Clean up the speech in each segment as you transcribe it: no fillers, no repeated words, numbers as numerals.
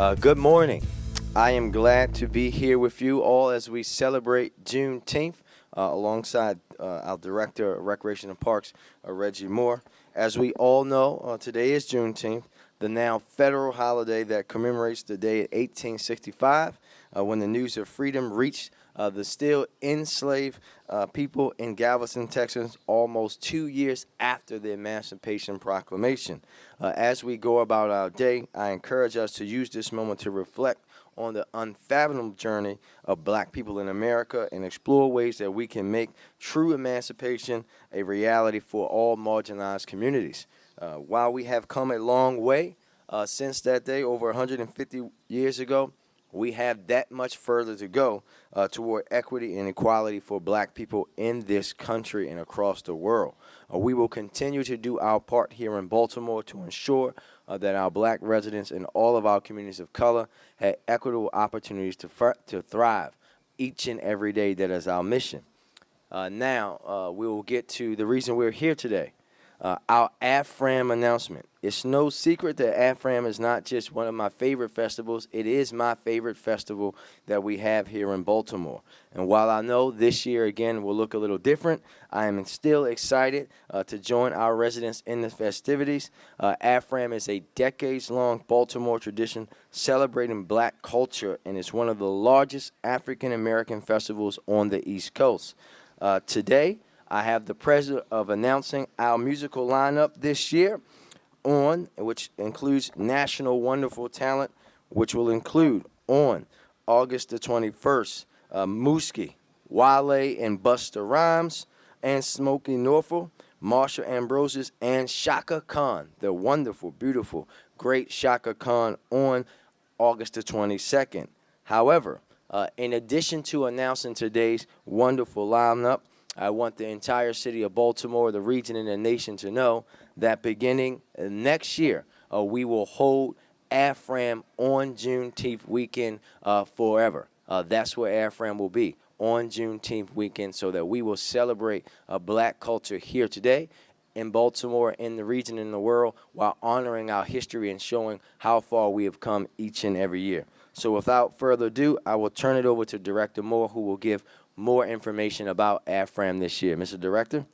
Good morning. I am glad to be here with you all as we celebrate Juneteenth alongside our Director of Recreation and Parks, Reggie Moore. As we all know, today is Juneteenth, the now federal holiday that commemorates the day in 1865 when the news of freedom reached the still enslaved people in Galveston, Texas, almost 2 years after the Emancipation Proclamation. As we go about our day, I encourage us to use this moment to reflect on the unfathomable journey of black people in America and explore ways that we can make true emancipation a reality for all marginalized communities. While we have come a long way since that day, over 150 years ago, we have that much further to go toward equity and equality for black people in this country and across the world. We will continue to do our part here in Baltimore to ensure that our black residents and all of our communities of color have equitable opportunities to thrive each and every day. That is our mission. Now, we will get to the reason we're here today. Our AFRAM announcement. It's no secret that AFRAM is not just one of my favorite festivals. It is my favorite festival that we have here in Baltimore. And while I know this year, again, will look a little different, I am still excited to join our residents in the festivities. AFRAM is a decades-long Baltimore tradition celebrating black culture, and it's one of the largest African-American festivals on the East Coast. Today, I have the pleasure of announcing our musical lineup this year which includes National Wonderful Talent, which will include on August the 21st, Mooski, Wale and Busta Rhymes, and Smokey Norfolk, Marsha Ambrosius, and Shaka Khan, the wonderful, beautiful, great Shaka Khan on August the 22nd. However, in addition to announcing today's wonderful lineup, I want the entire city of Baltimore, the region, and the nation to know that beginning next year, we will hold AFRAM on Juneteenth weekend forever. That's where AFRAM will be, on Juneteenth weekend, so that we will celebrate black culture here today in Baltimore, in the region, in the world, while honoring our history and showing how far we have come each and every year. So without further ado, I will turn it over to Director Moore, who will give more information about AFRAM this year. Mr. Director?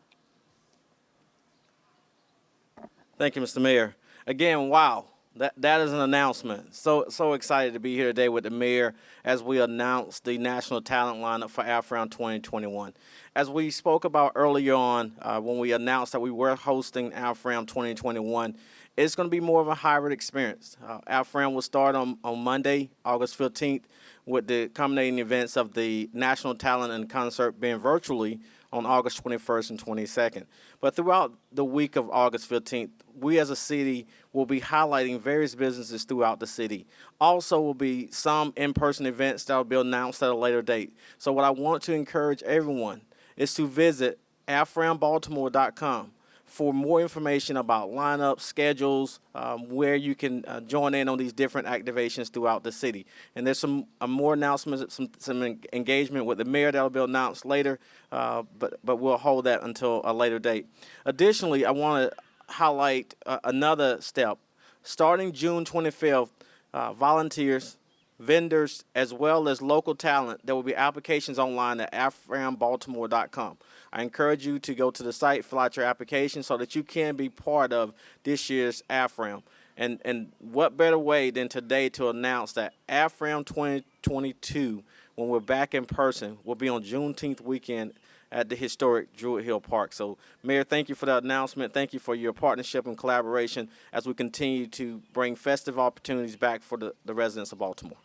Thank you, Mr. Mayor. Again, wow, that is an announcement. So excited to be here today with the mayor as we announce the national talent lineup for AFRAM 2021. As we spoke about earlier on when we announced that we were hosting AFRAM 2021, it's going to be more of a hybrid experience. AFRAM will start on Monday, August 15th, with the culminating events of the National Talent and Concert being virtually on August 21st and 22nd. But throughout the week of August 15th, we as a city will be highlighting various businesses throughout the city. Also will be some in-person events that will be announced at a later date. So what I want to encourage everyone is to visit aframbaltimore.com for more information about lineups, schedules, where you can join in on these different activations throughout the city. And there's some more announcements, some engagement with the mayor that will be announced later, but we'll hold that until a later date. Additionally, I want to highlight another step. Starting June 25th, volunteers, vendors, as well as local talent, there will be applications online at aframbaltimore.com. I encourage you to go to the site, fill out your application so that you can be part of this year's AFRAM. And what better way than today to announce that AFRAM 2022, when we're back in person, will be on Juneteenth weekend at the historic Druid Hill Park. So, Mayor, thank you for that announcement. Thank you for your partnership and collaboration as we continue to bring festive opportunities back for the residents of Baltimore.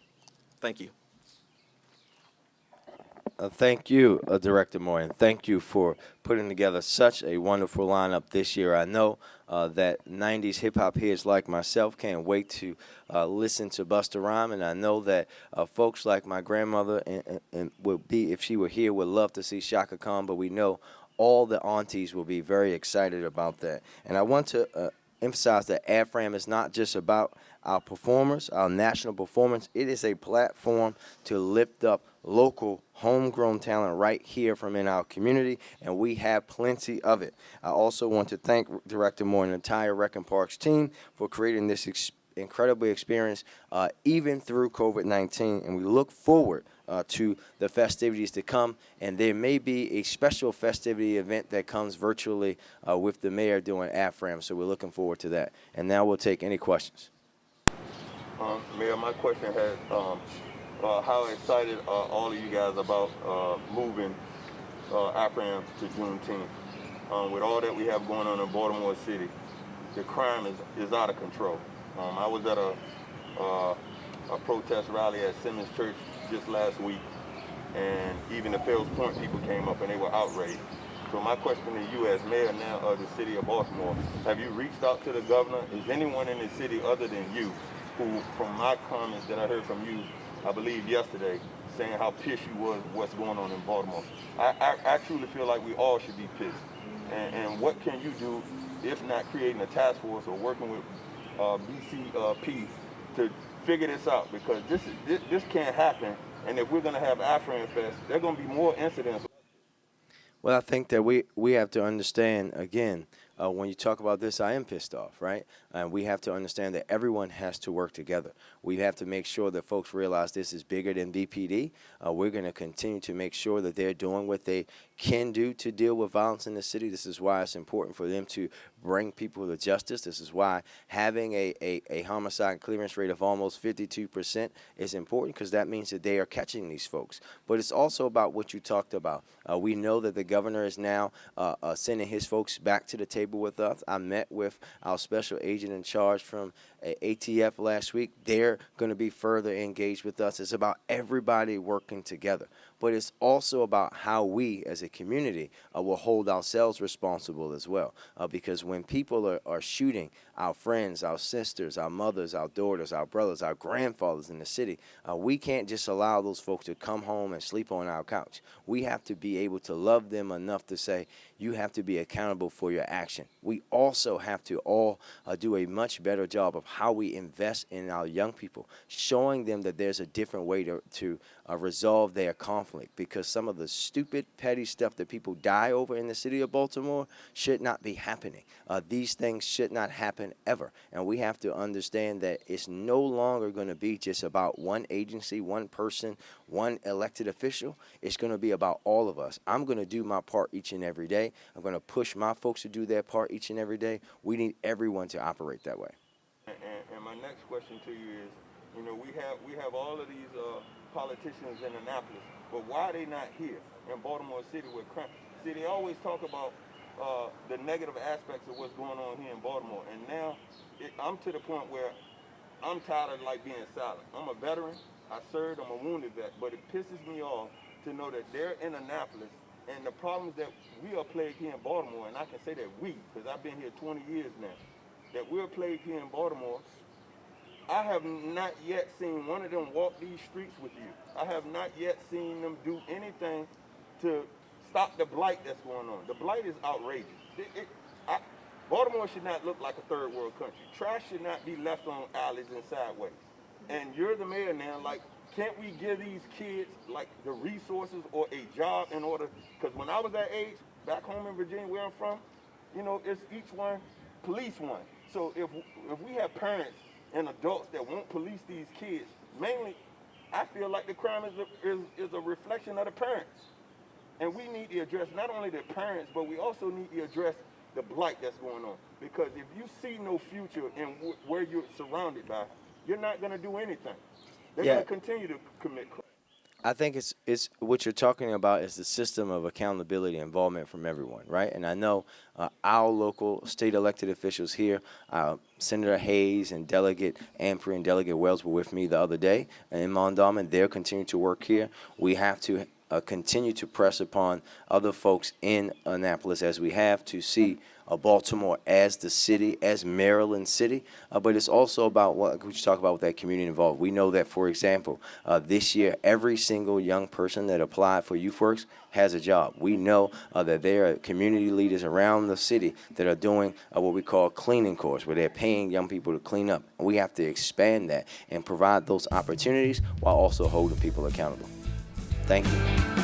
Thank you. Thank you, Director Moore, and thank you for putting together such a wonderful lineup this year. I know that 90s hip-hop heads like myself can't wait to listen to Busta Rhymes, and I know that folks like my grandmother and would be, if she were here, would love to see Shaka Khan, but we know all the aunties will be very excited about that. And I want to emphasize that AFRAM is not just about our performers, our national performance. It is a platform to lift up local homegrown talent right here from in our community, and we have plenty of it. I also want to thank Director Moore and the entire Rec and Parks team for creating this incredibly experienced even through COVID-19, and we look forward to the festivities to come. And there may be a special festivity event that comes virtually with the mayor doing AFRAM, so we're looking forward to that. And now we'll take any questions. Mayor, my question had how excited are all of you guys about moving AFRAM to Juneteenth? With all that we have going on in Baltimore City, the crime is out of control. I was at a protest rally at Simmons Church just last week, and even the Fells Point people came up and they were outraged. So my question to you as mayor now of the city of Baltimore, have you reached out to the governor? Is anyone in the city other than you who, from my comments that I heard from you, I believe yesterday, saying how pissed you was what's going on in Baltimore? I truly feel like we all should be pissed. And what can you do, if not creating a task force or working with BCP to figure this out? Because this can't happen. And if we're going to have AFRAM Fest, there are going to be more incidents. Well, I think that we have to understand, again, when you talk about this, I am pissed off, right? And we have to understand that everyone has to work together. We have to make sure that folks realize this is bigger than BPD. We're going to continue to make sure that they're doing what they can do to deal with violence in the city. This is why it's important for them to bring people to justice. This is why having a homicide clearance rate of almost 52% is important, because that means that they are catching these folks. But it's also about what you talked about. We know that the governor is now sending his folks back to the table with us. I met with our special agent in charge from ATF last week. They're going to be further engaged with us. It's about everybody working together. But it's also about how we as a community will hold ourselves responsible as well. Because when people are shooting our friends, our sisters, our mothers, our daughters, our brothers, our grandfathers in the city, we can't just allow those folks to come home and sleep on our couch. We have to be able to love them enough to say, you have to be accountable for your action. We also have to all do a much better job of how we invest in our young people, showing them that there's a different way to resolve their conflict, because some of the stupid, petty stuff that people die over in the city of Baltimore should not be happening. These things should not happen ever. And we have to understand that it's no longer going to be just about one agency, one person, one elected official. It's going to be about all of us. I'm going to do my part each and every day. I'm going to push my folks to do their part each and every day. We need everyone to operate that way. And my next question to you is, we have all of these politicians in Annapolis, but why are they not here in Baltimore City with crime? See, they always talk about the negative aspects of what's going on here in Baltimore, and now I'm to the point where I'm tired of being silent. I'm a veteran. I served. I'm a wounded vet, but it pisses me off to know that they're in Annapolis, and the problems that we are plagued here in Baltimore, and I can say that we, because I've been here 20 years now, that we're plagued here in Baltimore. I have not yet seen one of them walk these streets with you. I have not yet seen them do anything to stop the blight that's going on. The blight is outrageous. Baltimore should not look like a third world country. Trash should not be left on alleys and sideways. And you're the mayor now, can't we give these kids the resources or a job in order? Because when I was that age, back home in Virginia where I'm from, it's each one police one. So if we have parents and adults that won't police these kids, mainly, I feel like the crime is a reflection of the parents. And we need to address not only the parents, but we also need to address the blight that's going on. Because if you see no future in where you're surrounded by, you're not going to do anything. They're going to continue to commit crime. I think it's what you're talking about is the system of accountability and involvement from everyone, right? And I know our local state elected officials here, Senator Hayes and Delegate Ampry and Delegate Wells were with me the other day in Mondawmin. They're continuing to work here. We have to continue to press upon other folks in Annapolis, as we have, to see Baltimore as the city, as Maryland City, but it's also about what you talk about with that community involved. We know that, for example, this year, every single young person that applied for YouthWorks has a job. We know that there are community leaders around the city that are doing what we call cleaning course, where they're paying young people to clean up. We have to expand that and provide those opportunities while also holding people accountable. Thank you.